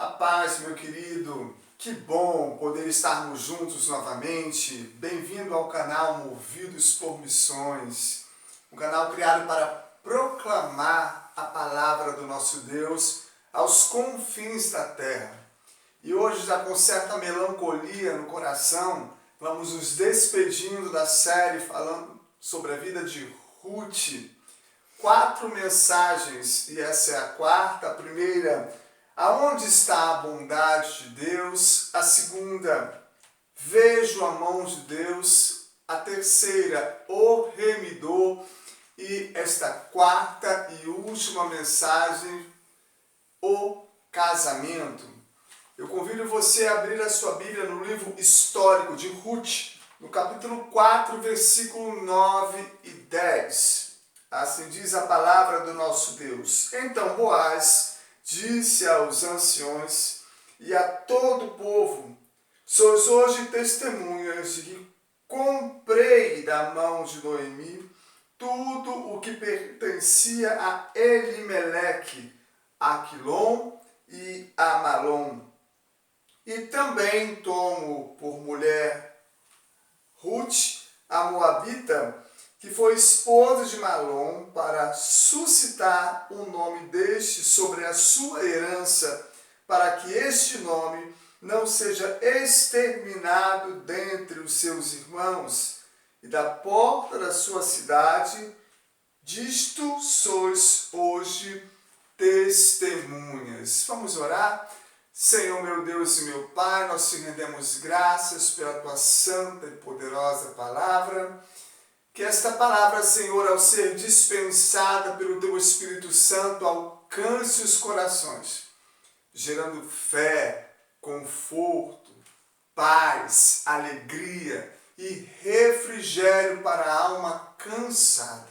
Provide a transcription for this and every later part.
A paz, meu querido, que bom poder estarmos juntos novamente. Bem-vindo ao canal Movidos por Missões, um canal criado para proclamar a palavra do nosso Deus aos confins da terra. E hoje, já com certa melancolia no coração, vamos nos despedindo da série falando sobre a vida de Ruth. 4 mensagens, e essa é a quarta. A primeira, aonde está a bondade de Deus? A segunda, vejo a mão de Deus. A terceira, o remidor. E esta quarta e última mensagem, o casamento. Eu convido você a abrir a sua Bíblia no livro histórico de Ruth, no capítulo 4, versículo 9 e 10. Assim diz a palavra do nosso Deus. Então Boaz disse aos anciões e a todo o povo: sois hoje testemunhas de que comprei da mão de Noemi tudo o que pertencia a Elimeleque, a Quilom e a Malom. E também tomo por mulher Ruth, a Moabita, que foi esposa de Malom, para suscitar o nome deste sobre a sua herança, para que este nome não seja exterminado dentre os seus irmãos. E da porta da sua cidade, disto sois hoje testemunhas. Vamos orar? Senhor, meu Deus e meu Pai, nós te rendemos graças pela tua santa e poderosa palavra. Que esta palavra, Senhor, ao ser dispensada pelo teu Espírito Santo, alcance os corações, gerando fé, conforto, paz, alegria e refrigério para a alma cansada.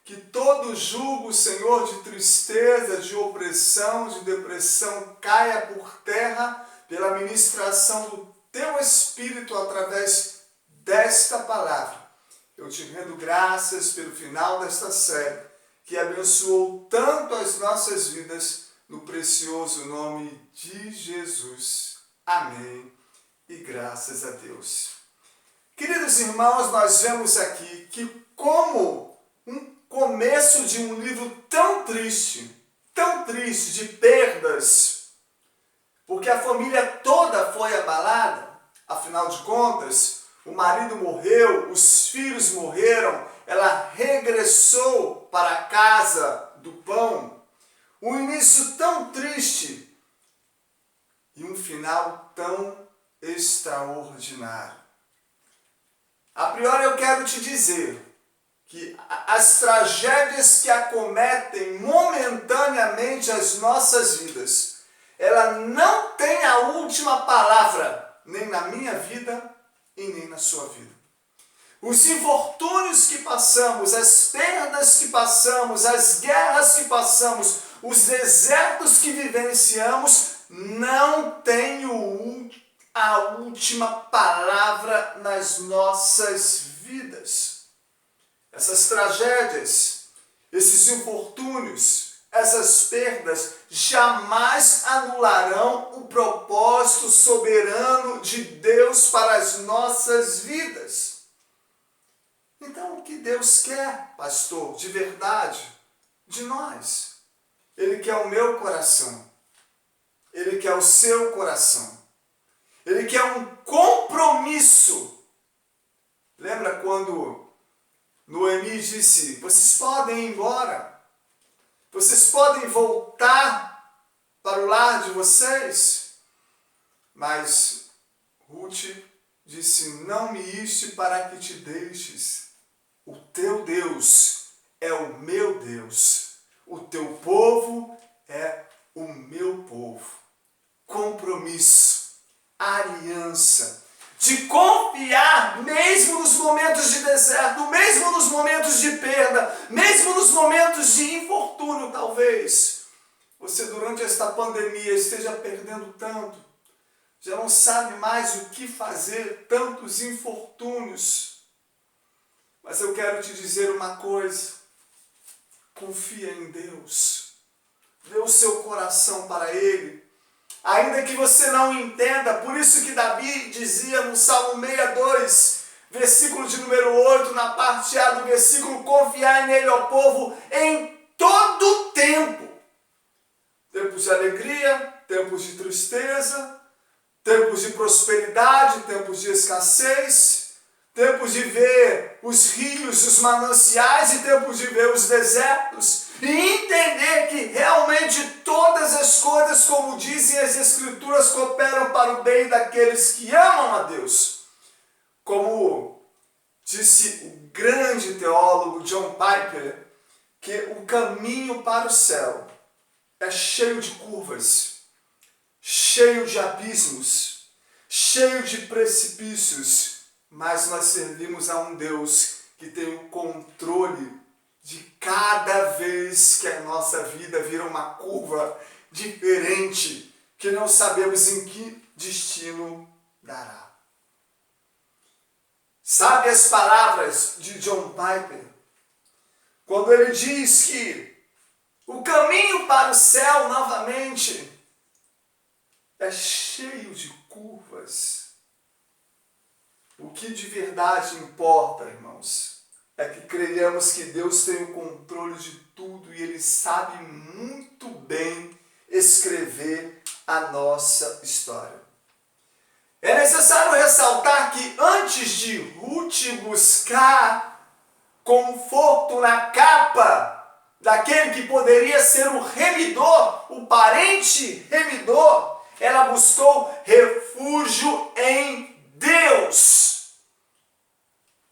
Que todo jugo, Senhor, de tristeza, de opressão, de depressão caia por terra pela ministração do teu Espírito através desta palavra. Eu te rendo graças pelo final desta série, que abençoou tanto as nossas vidas, no precioso nome de Jesus. Amém. E graças a Deus. Queridos irmãos, nós vemos aqui que como um começo de um livro tão triste, de perdas, porque a família toda foi abalada, afinal de contas, o marido morreu, os filhos morreram, ela regressou para a casa do pão. Um início tão triste e um final tão extraordinário. A priori eu quero te dizer que as tragédias que acometem momentaneamente as nossas vidas, ela não tem a última palavra, nem na minha vida e nem na sua vida. Os infortúnios que passamos, as perdas que passamos, as guerras que passamos, os desertos que vivenciamos, não têm a última palavra nas nossas vidas. Essas tragédias, esses infortúnios, essas perdas jamais anularão o propósito soberano de Deus para as nossas vidas. Então, o que Deus quer, pastor, de verdade, de nós? Ele quer o meu coração. Ele quer o seu coração. Ele quer um compromisso. Lembra quando Noemi disse: vocês podem ir embora? Vocês podem voltar para o lar de vocês? Mas Ruth disse: não me iste para que te deixes. O teu Deus é o meu Deus. O teu povo é o meu povo. Compromisso, aliança, de confiar mesmo nos momentos de deserto, mesmo nos momentos de perda, mesmo nos momentos de infortúnio, talvez. Você durante esta pandemia esteja perdendo tanto, já não sabe mais o que fazer, tantos infortúnios. Mas eu quero te dizer uma coisa: confia em Deus, dê o seu coração para Ele. ainda que você não entenda. Por isso que Davi dizia no Salmo 62, versículo de número 8, na parte A do versículo: confiai nele, ó povo, em todo tempo. Tempos de alegria, tempos de tristeza, tempos de prosperidade, tempos de escassez, tempos de ver os rios, os mananciais e tempos de ver os desertos. E entender que realmente todas as coisas, como dizem as Escrituras, cooperam para o bem daqueles que amam a Deus. Como disse o grande teólogo John Piper, que o caminho para o céu é cheio de curvas, cheio de abismos, cheio de precipícios, mas nós servimos a um Deus que tem o controle de cada vez que a nossa vida vira uma curva diferente, que não sabemos em que destino dará. Sabe as palavras de John Piper? Quando ele diz que o caminho para o céu, novamente, é cheio de curvas. O que de verdade importa, irmãos, é que creiamos que Deus tem o controle de tudo e Ele sabe muito bem escrever a nossa história. É necessário ressaltar que antes de Ruth buscar conforto na capa daquele que poderia ser o remidor, o parente remidor, ela buscou refúgio em Deus.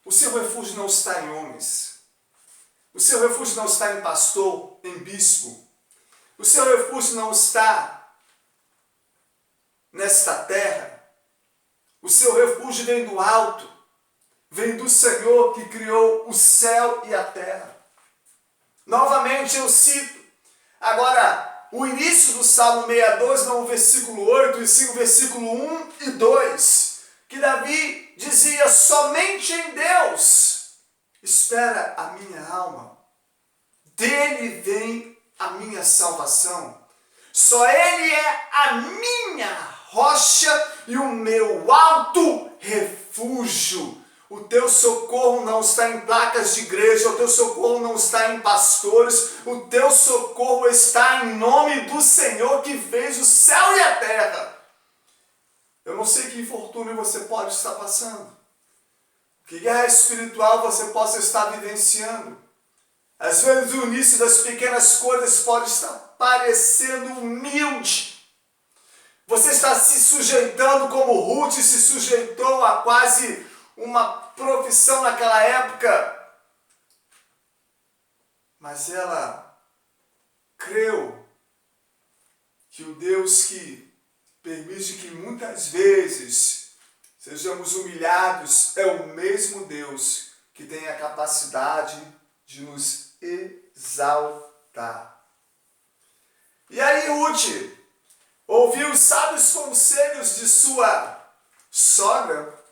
O seu refúgio não está em homens. O seu refúgio não está em pastor, em bispo. O seu refúgio não está nesta terra. O seu refúgio vem do alto. Vem do Senhor que criou o céu e a terra. Novamente eu cito agora o início do Salmo 62, não o versículo 8, e sim o versículo 1 e 2, que Davi dizia: somente em Deus espera a minha alma, dele vem a minha salvação, só ele é a minha rocha e o meu alto refúgio. O teu socorro não está em placas de igreja, o teu socorro não está em pastores, o teu socorro está em nome do Senhor que fez o céu e a terra. Eu não sei que infortúnio você pode estar passando, que guerra espiritual você possa estar vivenciando. Às vezes o início das pequenas coisas pode estar parecendo humilde. Você está se sujeitando como Ruth se sujeitou a quase uma profissão naquela época, mas ela creu que o Deus que permite que muitas vezes sejamos humilhados é o mesmo Deus que tem a capacidade de nos exaltar. E aí Ruth ouviu os sábios conselhos de sua sogra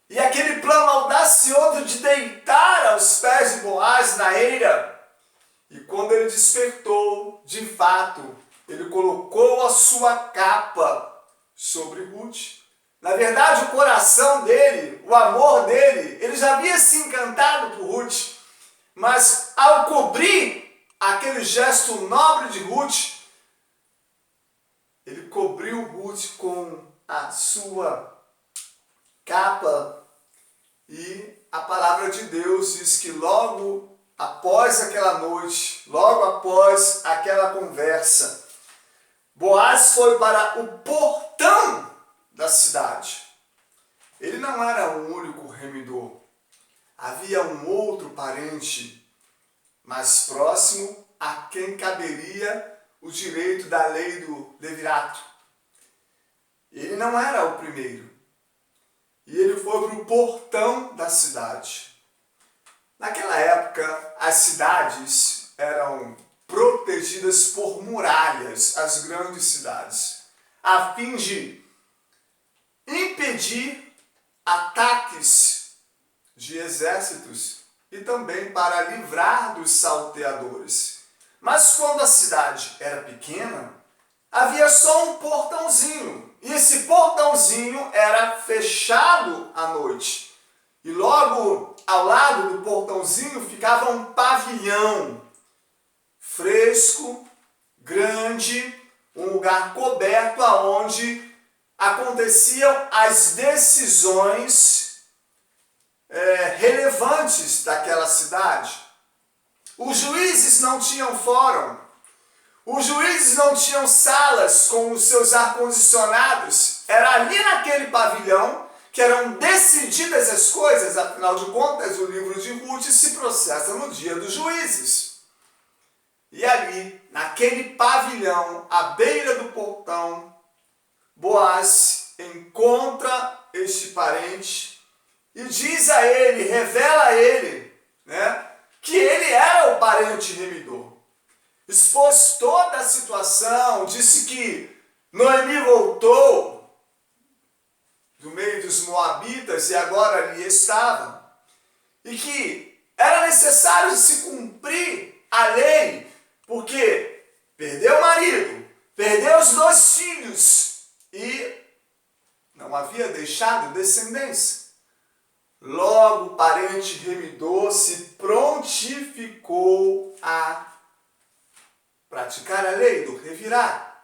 e aquele plano audacioso de deitar aos pés de Boaz na eira. E quando ele despertou, de fato, ele colocou a sua capa sobre Ruth. Na verdade, o coração dele, o amor dele, ele já havia se encantado por Ruth. Mas ao cobrir aquele gesto nobre de Ruth, ele cobriu Ruth com a sua capa. E a palavra de Deus diz que logo após aquela noite, logo após aquela conversa, Boaz foi para o portão da cidade. Ele não era o único remidor. Havia um outro parente mais próximo a quem caberia o direito da lei do levirato. Ele não era o primeiro. E ele foi para o portão da cidade. Naquela época, as cidades eram protegidas por muralhas, as grandes cidades, a fim de impedir ataques de exércitos e também para livrar dos salteadores. Mas quando a cidade era pequena, havia só um portãozinho. E esse portãozinho era fechado à noite. E logo ao lado do portãozinho ficava um pavilhão fresco, grande, um lugar coberto aonde aconteciam as decisões relevantes daquela cidade. Os juízes não tinham fórum, os juízes não tinham salas com os seus ar-condicionados. Era ali naquele pavilhão que eram decididas as coisas. Afinal de contas, o livro de Ruth se processa no dia dos juízes. E ali, naquele pavilhão, à beira do portão, Boaz encontra este parente e diz a ele, revela a ele, que ele era o parente remidor. Expôs toda a situação, disse que Noemi voltou do meio dos moabitas e agora ali estava. E que era necessário se cumprir a lei, porque perdeu o marido, perdeu os 2 filhos e não havia deixado descendência. Logo o parente remidor se prontificou a praticar a lei do levirar.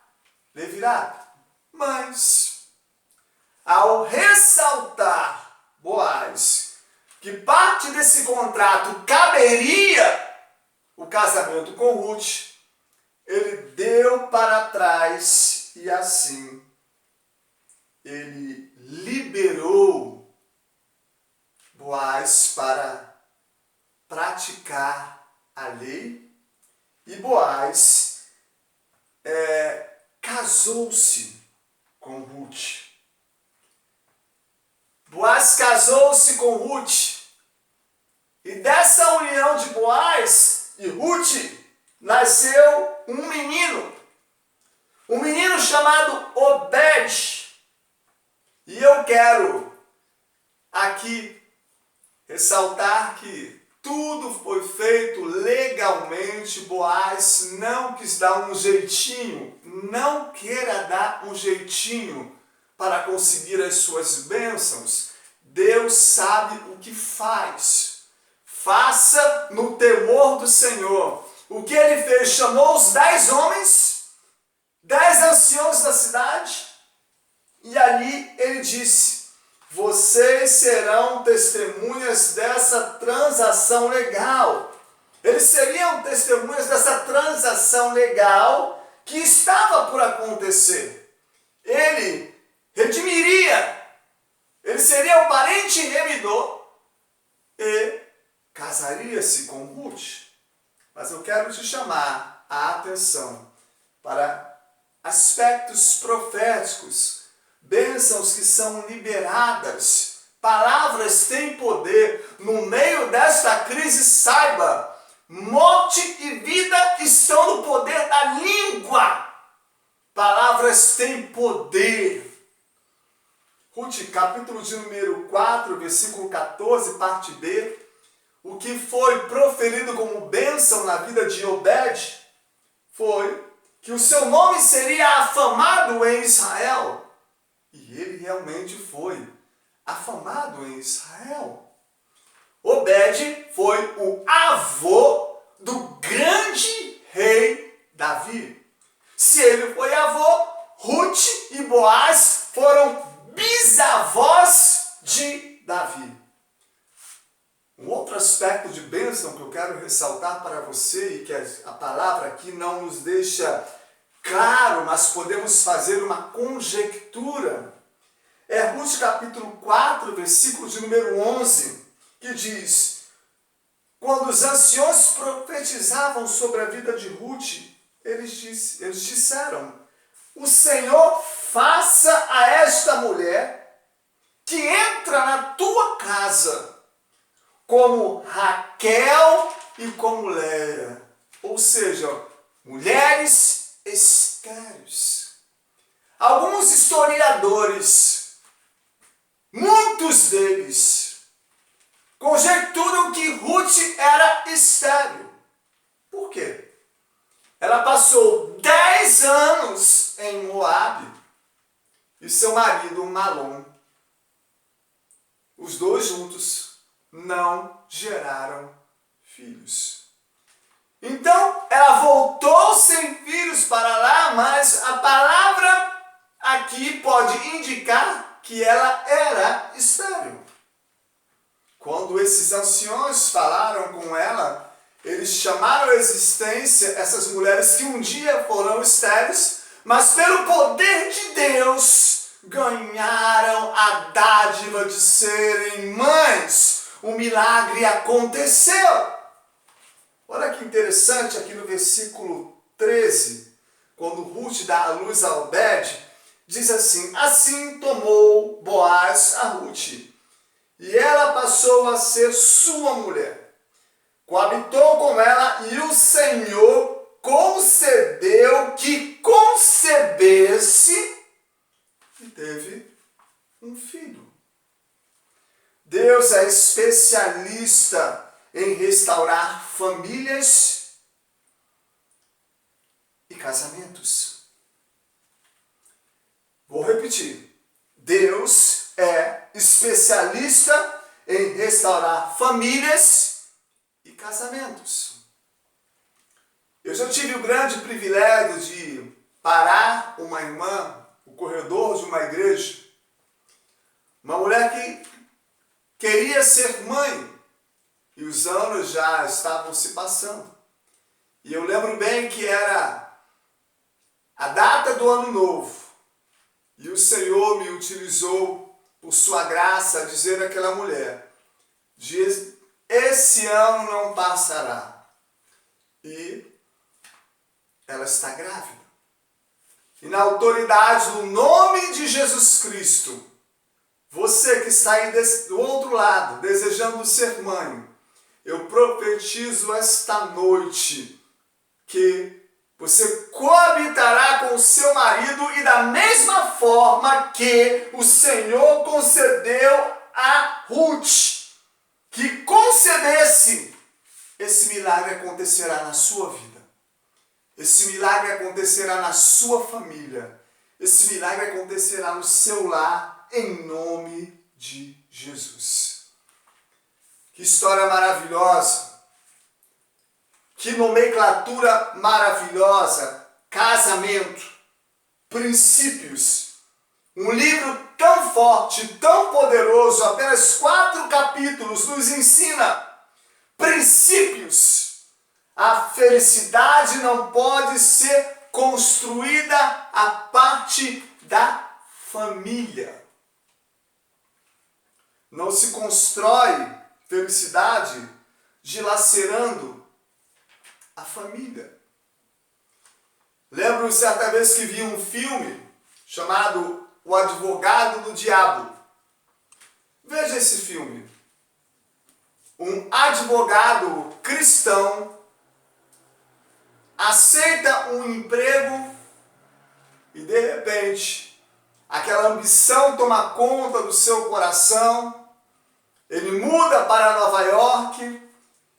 Mas, ao ressaltar Boaz que parte desse contrato caberia o casamento com Ruth, ele deu para trás e assim ele liberou Boaz para praticar a lei. E Boaz casou-se com Ruth. Boaz casou-se com Ruth. E dessa união de Boaz e Ruth nasceu um menino chamado Obed. E eu quero aqui ressaltar que tudo foi feito legalmente. Boaz não quis dar um jeitinho, não queira dar um jeitinho para conseguir as suas bênçãos. Deus sabe o que faz. Faça no temor do Senhor. O que ele fez? Chamou os 10 homens, 10 anciãos da cidade, e ali ele disse: vocês serão testemunhas dessa transação legal. Eles seriam testemunhas dessa transação legal que estava por acontecer. Ele redimiria, ele seria o parente remidor e casaria-se com Ruth. Mas eu quero te chamar a atenção para aspectos proféticos, bênçãos que são liberadas, palavras têm poder. No meio desta crise, saiba, morte e vida estão no poder da língua. Palavras têm poder. Ruth, capítulo de número 4, versículo 14, parte B. O que foi proferido como bênção na vida de Obed foi que o seu nome seria afamado em Israel. E ele realmente foi afamado em Israel. Obed foi o avô do grande rei Davi. Se ele foi avô, Ruth e Boaz foram bisavós de Davi. Um outro aspecto de bênção que eu quero ressaltar para você, e que a palavra aqui não nos deixa claro, mas podemos fazer uma conjectura, é Ruth capítulo 4, versículo de número 11, que diz: quando os anciãos profetizavam sobre a vida de Ruth, eles disseram: o Senhor faça a esta mulher que entra na tua casa como Raquel e como Léia. Ou seja, mulheres estéreis. Alguns historiadores, muitos deles, conjecturam que Ruth era estéril. Por quê? Ela passou 10 anos em Moabe e seu marido Malom. Os dois juntos não geraram filhos. Então, ela voltou sem filhos para lá, mas a palavra aqui pode indicar que ela era estéril. Quando esses anciões falaram com ela, eles chamaram à existência essas mulheres que um dia foram estéreis, mas pelo poder de Deus ganharam a dádiva de serem mães. O milagre aconteceu. Olha que interessante aqui no versículo 13, quando Ruth dá a luz a Obed, diz assim: assim tomou Boaz a Ruth, e ela passou a ser sua mulher. Coabitou com ela, e o Senhor concedeu que concebesse e teve um filho. Deus é especialista em restaurar famílias e casamentos. Vou repetir. Deus é especialista em restaurar famílias e casamentos. Eu já tive o grande privilégio de parar uma irmã no corredor de uma igreja, uma mulher que queria ser mãe e os anos já estavam se passando. E eu lembro bem que era a data do ano novo e o Senhor me utilizou por sua graça a dizer àquela mulher: esse ano não passará. E ela está grávida. E na autoridade do nome de Jesus Cristo, você que está aí do outro lado, desejando ser mãe, eu profetizo esta noite que você coabitará com o seu marido e da mesma forma que o Senhor concedeu a Ruth, que concedesse, esse milagre acontecerá na sua vida. Esse milagre acontecerá na sua família. Esse milagre acontecerá no seu lar, em nome de Jesus. Que história maravilhosa. Que nomenclatura maravilhosa. Casamento. Princípios. Um livro tão forte, tão poderoso, apenas 4 capítulos nos ensina princípios. A felicidade não pode ser construída a partir da família. Não se constrói felicidade dilacerando a família. Lembro certa vez que vi um filme chamado O Advogado do Diabo. Veja esse filme. Um advogado cristão aceita um emprego e de repente aquela ambição toma conta do seu coração. Ele muda para Nova York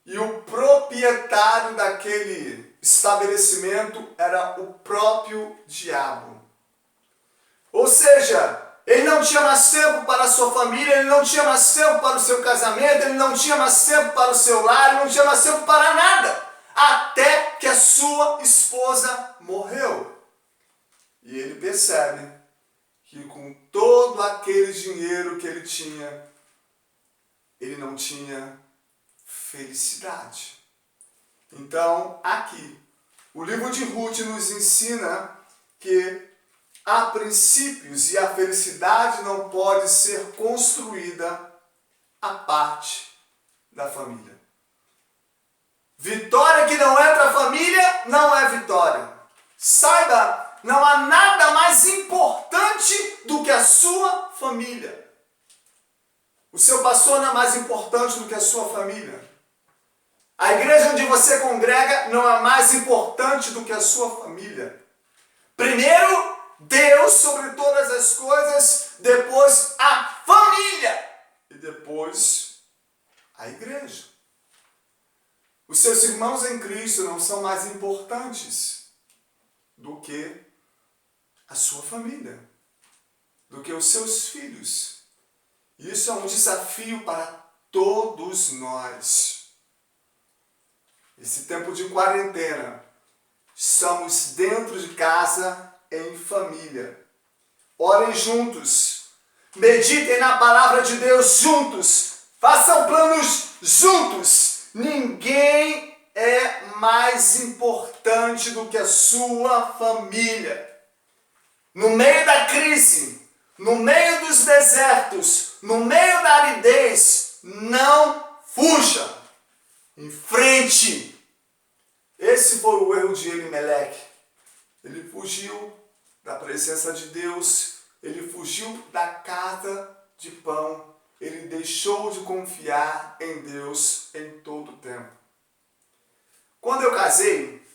e o proprietário daquele estabelecimento era o próprio diabo. Ou seja, ele não tinha mais tempo para a sua família, ele não tinha mais tempo para o seu casamento, ele não tinha mais tempo para o seu lar, ele não tinha mais tempo para nada. Até que a sua esposa morreu. E ele percebe que com todo aquele dinheiro que ele tinha, ele não tinha felicidade. Então, aqui, o livro de Ruth nos ensina que há princípios e a felicidade não pode ser construída à parte da família. Vitória que não é para a família não é vitória. Saiba, não há nada mais importante do que a sua família. O seu pastor não é mais importante do que a sua família. A igreja onde você congrega não é mais importante do que a sua família. Primeiro, Deus sobre todas as coisas, depois a família e depois a igreja. Os seus irmãos em Cristo não são mais importantes do que a sua família, do que os seus filhos. Isso é um desafio para todos nós. Esse tempo de quarentena, estamos dentro de casa em família. Orem juntos, meditem na palavra de Deus juntos, façam planos juntos. Ninguém é mais importante do que a sua família. No meio da crise, no meio dos desertos, no meio da aridez, não fuja. Enfrente. Esse foi o erro de Elimeleque. Ele fugiu da presença de Deus, ele fugiu da casa de pão, ele deixou de confiar em Deus em todo o tempo. Quando eu casei,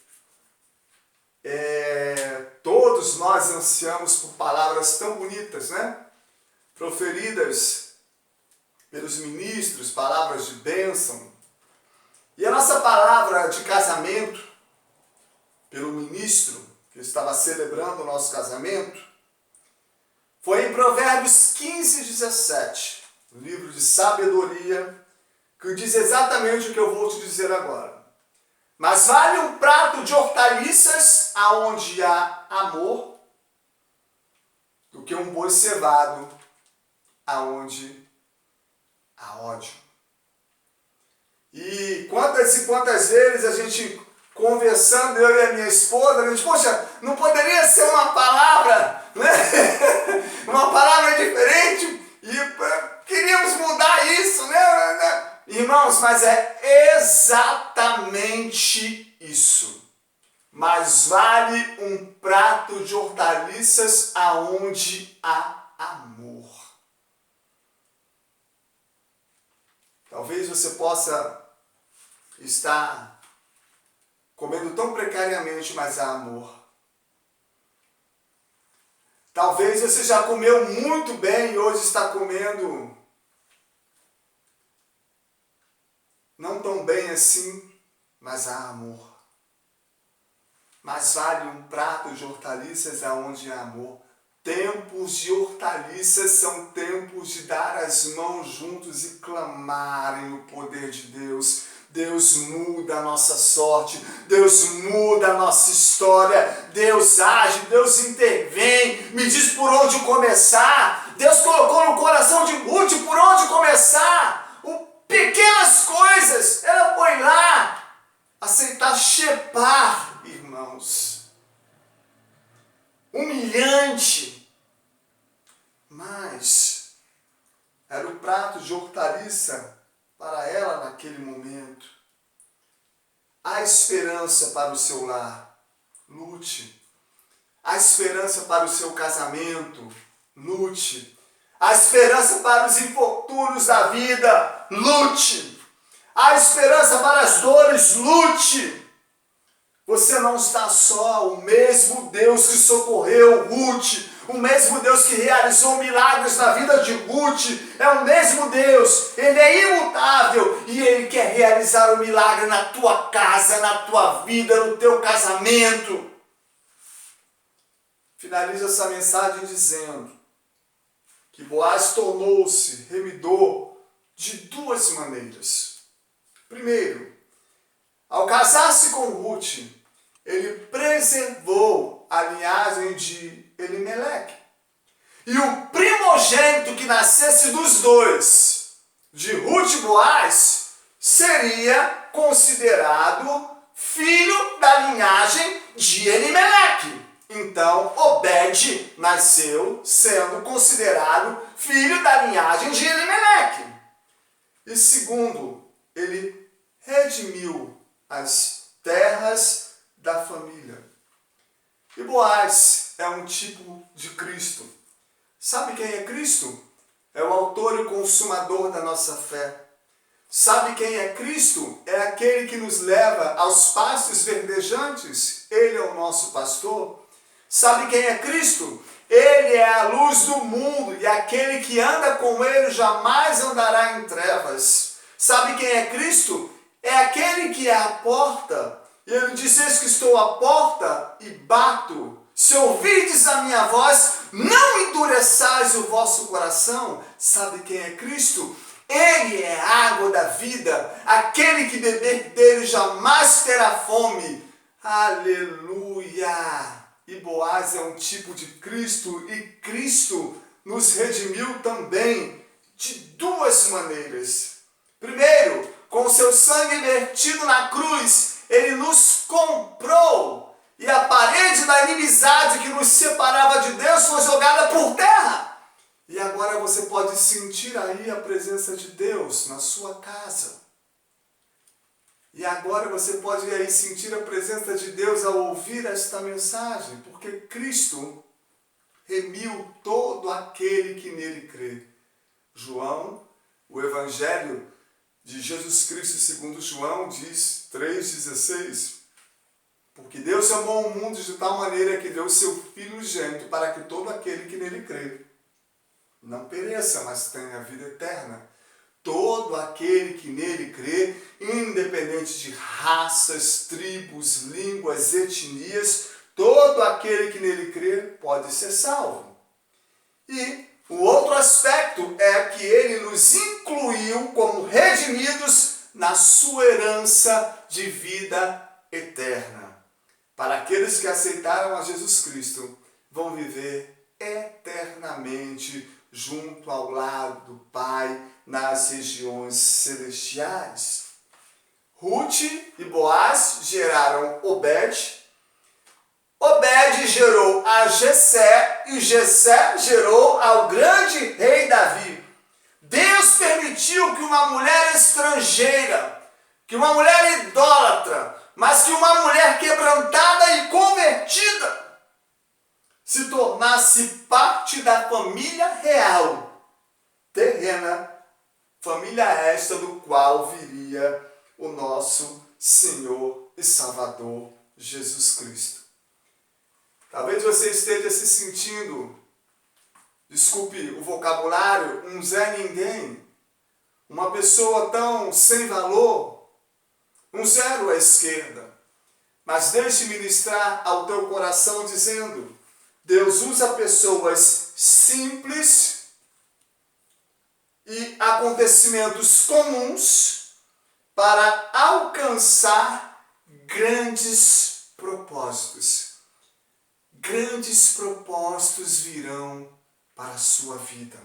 todos nós ansiamos por palavras tão bonitas, né? Proferidas pelos ministros, palavras de bênção. E a nossa palavra de casamento, pelo ministro que estava celebrando o nosso casamento, foi em Provérbios 15, 17, um livro de sabedoria, que diz exatamente o que eu vou te dizer agora. Mas vale um prato de hortaliças aonde há amor, do que um boi cevado aonde há ódio. E quantas vezes a gente conversando, eu e a minha esposa, a gente, poxa, não poderia ser uma palavra, né? Uma palavra diferente, e queríamos mudar isso, né? Irmãos, mas é exatamente isso. Mas vale um prato de hortaliças aonde há amor. Talvez você possa estar comendo tão precariamente, mas há amor. Talvez você já comeu muito bem e hoje está comendo não tão bem assim, mas há amor. Mas vale um prato de hortaliças aonde há amor. Tempos de hortaliças são tempos de dar as mãos juntos e clamarem o poder de Deus. Deus muda a nossa sorte, Deus muda a nossa história, Deus age, Deus intervém, me diz por onde começar. Deus colocou no coração de Ruth por onde começar. Pequenas coisas, ela foi lá aceitar Shepar, irmãos. Humilhante, mas era o prato de hortaliça para ela naquele momento. Há esperança para o seu lar, lute. Há esperança para o seu casamento, lute. Há esperança para os infortúnios da vida, lute. Há esperança para as dores, lute. Você não está só, o mesmo Deus que socorreu Ruth, o mesmo Deus que realizou milagres na vida de Ruth, é o mesmo Deus, Ele é imutável e Ele quer realizar o milagre na tua casa, na tua vida, no teu casamento. Finalizo essa mensagem dizendo que Boaz tornou-se remidor de duas maneiras. Primeiro, ao casar-se com Ruth, ele preservou a linhagem de Elimeleque. E o primogênito que nascesse dos dois, de Ruth e Boaz, seria considerado filho da linhagem de Elimeleque. Então, Obed nasceu sendo considerado filho da linhagem de Elimeleque. E segundo, ele redimiu as terras da família. E Boaz é um tipo de Cristo. Sabe quem é Cristo? É o autor e consumador da nossa fé. Sabe quem é Cristo? É aquele que nos leva aos pastos verdejantes. Ele é o nosso pastor. Sabe quem é Cristo? Ele é a luz do mundo e aquele que anda com ele jamais andará em trevas. Sabe quem é Cristo? É aquele que é a porta. E ele diz: eis que estou à porta e bato. se ouvirdes a minha voz, não endureçais o vosso coração. Sabe quem é Cristo? Ele é a água da vida. Aquele que beber dele jamais terá fome. Aleluia! E Boaz é um tipo de Cristo, e Cristo nos redimiu também de duas maneiras. Primeiro, com o seu sangue vertido na cruz, ele nos comprou. E a parede da inimizade que nos separava de Deus foi jogada por terra. E agora você pode sentir aí a presença de Deus na sua casa. E agora você pode aí sentir a presença de Deus ao ouvir esta mensagem, porque Cristo remiu todo aquele que nele crê. João, o Evangelho de Jesus Cristo segundo João, diz 3,16, porque Deus amou o mundo de tal maneira que deu o seu Filho unigênito para que todo aquele que nele crê não pereça, mas tenha vida eterna. Todo aquele que nele crê, independente de raças, tribos, línguas, etnias, todo aquele que nele crê pode ser salvo. E o outro aspecto é que ele nos incluiu como redimidos na sua herança de vida eterna. Para aqueles que aceitaram a Jesus Cristo, vão viver eternamente junto ao lado do Pai nas regiões celestiais. Ruth e Boaz geraram Obed. Obed gerou a Jessé e Jessé gerou ao grande rei Davi. Deus permitiu que uma mulher estrangeira, que uma mulher idólatra, mas que uma mulher quebrantada e convertida se tornasse parte da família real, terrena, família esta do qual viria o nosso Senhor e Salvador Jesus Cristo. Talvez você esteja se sentindo, desculpe o vocabulário, um Zé Ninguém, uma pessoa tão sem valor, um zero à esquerda. Mas deixe ministrar ao teu coração dizendo: Deus usa pessoas simples e acontecimentos comuns para alcançar grandes propósitos. Grandes propósitos virão para a sua vida.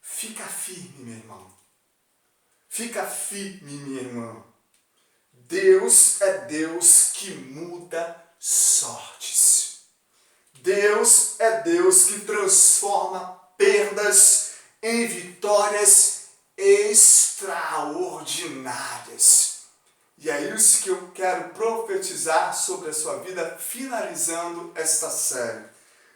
Fica firme, meu irmão. Fica firme, minha irmã. Deus é Deus que muda sortes. Deus é Deus que transforma perdas em vitórias extraordinárias. E é isso que eu quero profetizar sobre a sua vida, finalizando esta série,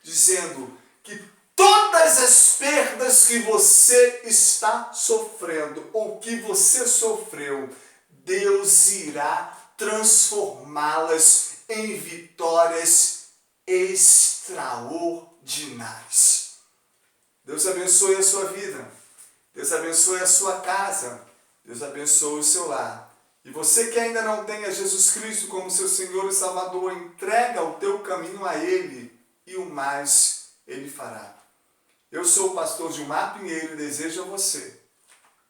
dizendo que todas as perdas que você está sofrendo, ou que você sofreu, Deus irá transformá-las em vitórias extraordinárias. Deus abençoe a sua vida. Deus abençoe a sua casa. Deus abençoe o seu lar. E você que ainda não tem a Jesus Cristo como seu Senhor e Salvador, entrega o teu caminho a Ele e o mais Ele fará. Eu sou o pastor Gilmar Pinheiro e desejo a você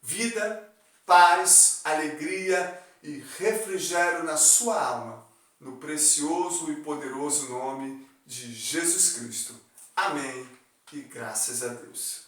vida, paz, alegria e refrigério na sua alma, no precioso e poderoso nome de Jesus Cristo. Amém e graças a Deus.